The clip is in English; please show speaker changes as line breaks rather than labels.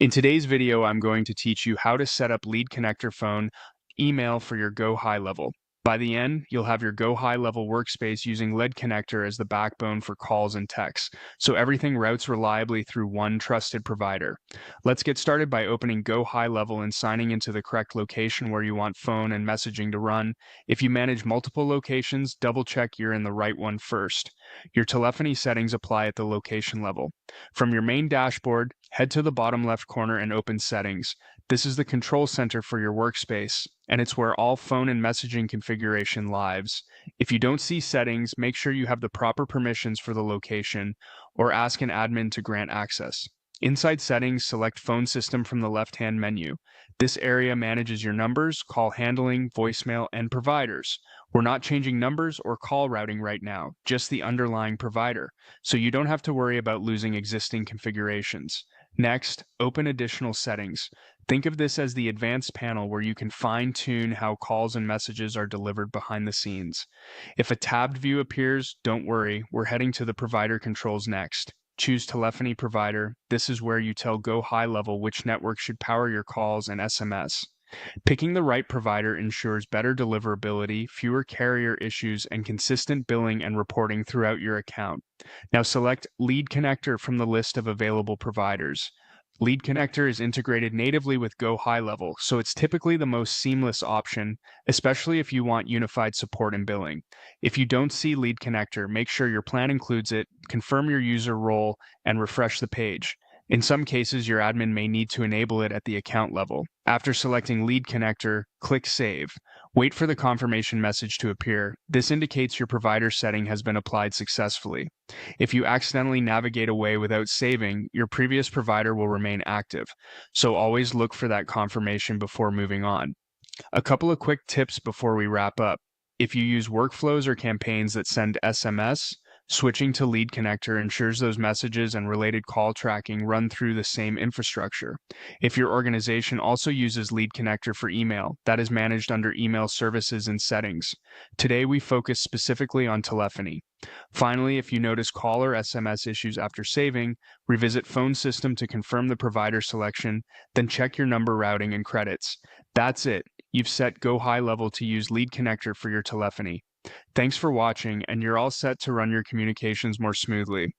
In today's video, I'm going to teach you how to set up Leadconnector phone email for your GoHighLevel. By the end, you'll have your GoHighLevel workspace using Leadconnector as the backbone for calls and texts, so everything routes reliably through one trusted provider. Let's get started by opening GoHighLevel and signing into the correct location where you want phone and messaging to run. If you manage multiple locations, double-check you're in the right one first. Your telephony settings apply at the location level. From your main dashboard, head to the bottom left corner and open Settings. This is the control center for your workspace, and it's where all phone and messaging configuration lives. If you don't see settings, make sure you have the proper permissions for the location, or ask an admin to grant access. Inside Settings, select Phone System from the left-hand menu. This area manages your numbers, call handling, voicemail, and providers. We're not changing numbers or call routing right now, just the underlying provider, so you don't have to worry about losing existing configurations. Next, open Additional Settings. Think of this as the advanced panel where you can fine-tune how calls and messages are delivered behind the scenes. If a tabbed view appears, don't worry, we're heading to the provider controls next. Choose Telephony Provider. This is where you tell GoHighLevel which network should power your calls and SMS. Picking the right provider ensures better deliverability, fewer carrier issues, and consistent billing and reporting throughout your account. Now select Leadconnector from the list of available providers. Leadconnector is integrated natively with GoHighLevel, so it's typically the most seamless option, especially if you want unified support and billing. If you don't see Leadconnector, make sure your plan includes it, confirm your user role, and refresh the page. In some cases, your admin may need to enable it at the account level. After selecting Leadconnector, click Save. Wait for the confirmation message to appear. This indicates your provider setting has been applied successfully. If you accidentally navigate away without saving, your previous provider will remain active, so always look for that confirmation before moving on. A couple of quick tips before we wrap up. If you use workflows or campaigns that send SMS, switching to Leadconnector ensures those messages and related call tracking run through the same infrastructure. If your organization also uses Leadconnector for email, that is managed under Email Services and Settings. Today we focus specifically on telephony. Finally, if you notice call or SMS issues after saving, revisit Phone System to confirm the provider selection, then check your number routing and credits. That's it. You've set GoHighLevel to use Leadconnector for your telephony. Thanks for watching, and you're all set to run your communications more smoothly.